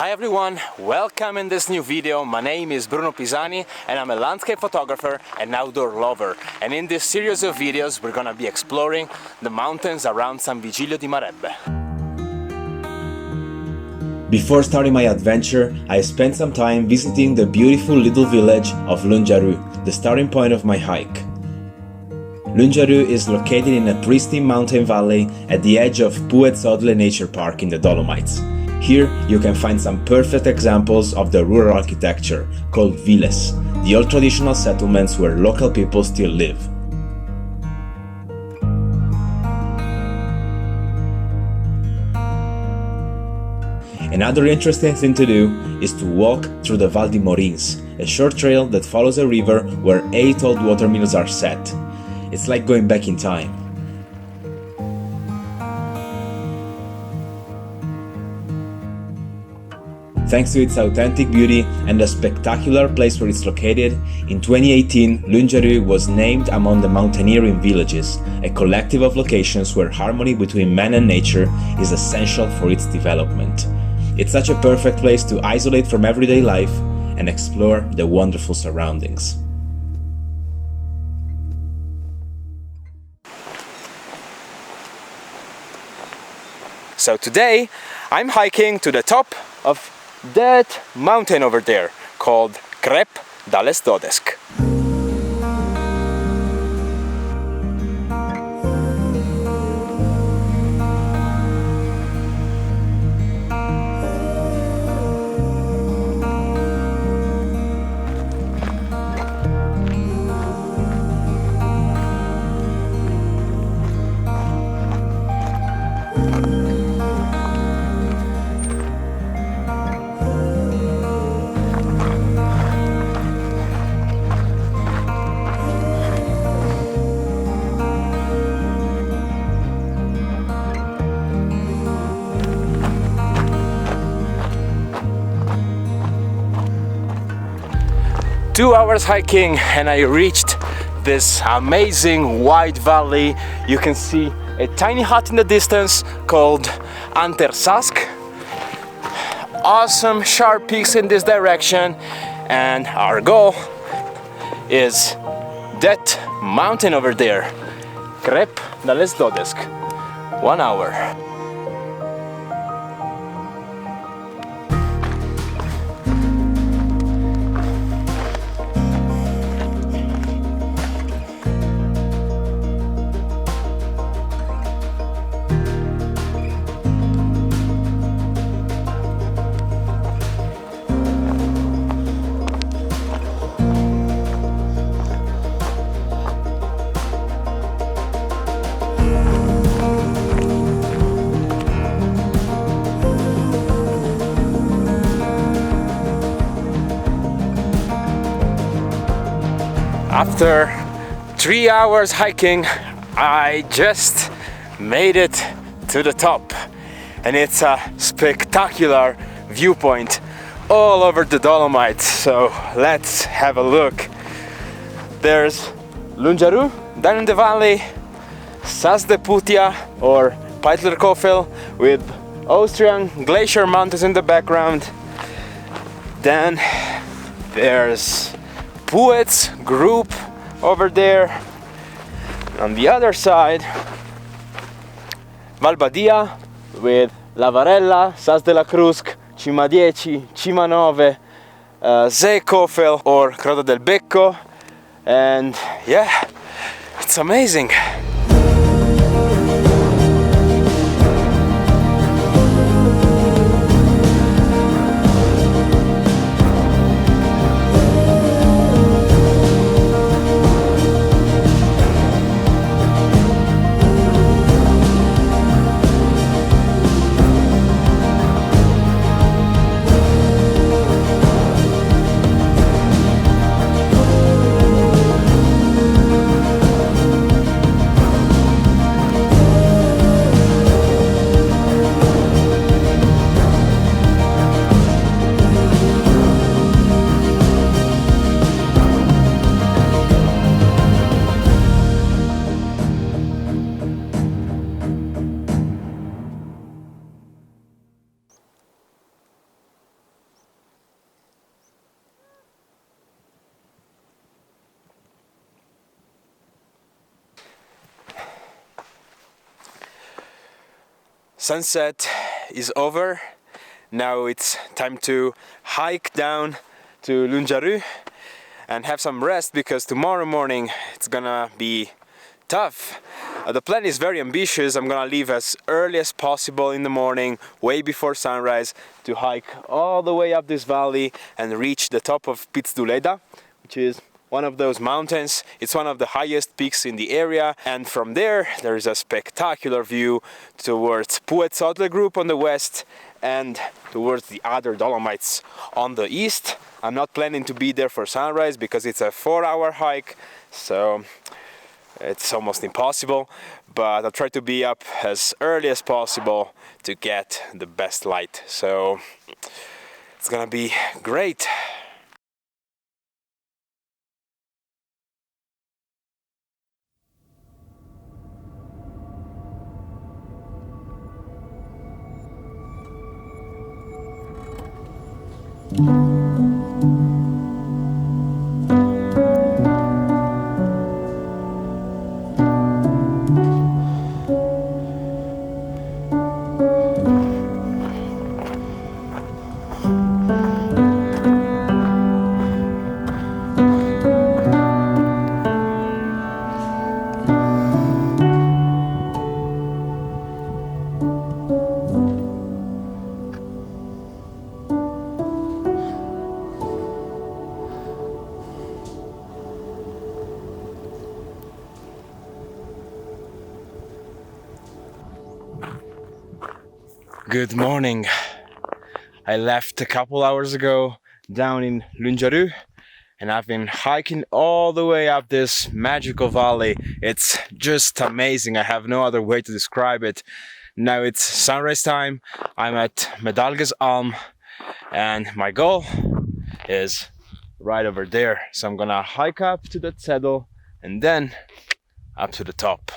Hi everyone, welcome in this new video. My name is Bruno Pisani and I'm a landscape photographer and outdoor lover. And in this series of videos we're gonna be exploring the mountains around San Vigilio di Marebbe. Before starting my adventure, I spent some time visiting the beautiful little village of Lungiarü, the starting point of my hike. Lungiarü is located in a pristine mountain valley at the edge of Puez Odle Nature Park in the Dolomites. Here you can find some perfect examples of the rural architecture called villes, the old traditional settlements where local people still live. Another interesting thing to do is to walk through the Val di Morins, a short trail that follows a river where 8 old watermills are set. It's like going back in time. Thanks to its authentic beauty and the spectacular place where it's located, in 2018 Lungiarü was named among the mountaineering villages, a collective of locations where harmony between man and nature is essential for its development. It's such a perfect place to isolate from everyday life and explore the wonderful surroundings. So today I'm hiking to the top of that mountain over there called Crep Dales Dodesc. Two hours hiking and I reached this amazing wide valley. You can see a tiny hut in the distance called Antersask. Awesome sharp peaks in this direction, and our goal is that mountain over there, Crep Dales Dodesc. 1 hour. After 3 hours hiking, I just made it to the top, and it's a spectacular viewpoint all over the Dolomites. So let's have a look. There's Lunjaru down in the valley, Sas de Putia or Peitlerkofel with Austrian glacier mountains in the background. Then there's Puez group over there. On the other side, Valbadia with Lavarella, Sas de la Crusc, Cima 10, Cima 9, Zeekofel or Croda del Becco, and yeah, it's amazing. Sunset is over. Now it's time to hike down to Lunjaru and have some rest, because tomorrow morning it's gonna be tough. The plan is very ambitious. I'm gonna leave as early as possible in the morning, way before sunrise, to hike all the way up this valley and reach the top of Piz d'Uleda, which is one of those mountains. It's one of the highest peaks in the area, and from there is a spectacular view towards Puez Odle group on the west and towards the other Dolomites on the east. I'm not planning to be there for sunrise because it's a 4-hour hike, so it's almost impossible, but I'll try to be up as early as possible to get the best light. So it's gonna be great. Good morning. I left a couple hours ago down in Lunjaru, and I've been hiking all the way up this magical valley. It's just amazing. I have no other way to describe it. Now it's sunrise time. I'm at Medalges Alm, and my goal is right over there. So I'm gonna hike up to that saddle and then up to the top.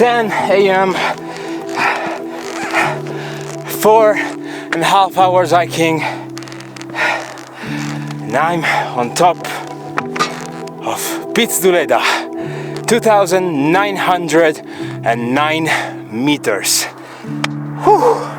10 a.m. 4.5 hours hiking, and I'm on top of Puez Odle 2,909 meters. Whew.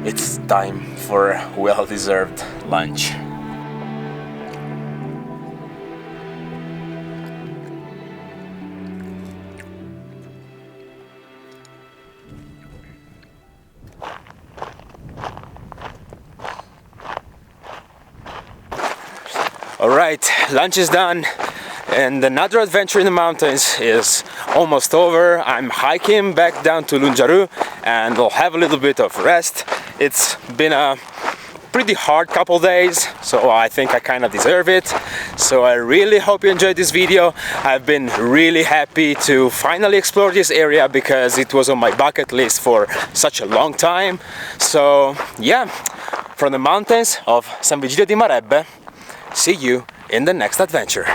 It's time for a well-deserved lunch. Alright, lunch is done and another adventure in the mountains is almost over. I'm hiking back down to Lunjaru and I'll have a little bit of rest. It's been a pretty hard couple days, so I think I kind of deserve it. So I really hope you enjoyed this video. I've been really happy to finally explore this area because it was on my bucket list for such a long time. So yeah, from the mountains of San Vigilio di Marebbe, see you in the next adventure.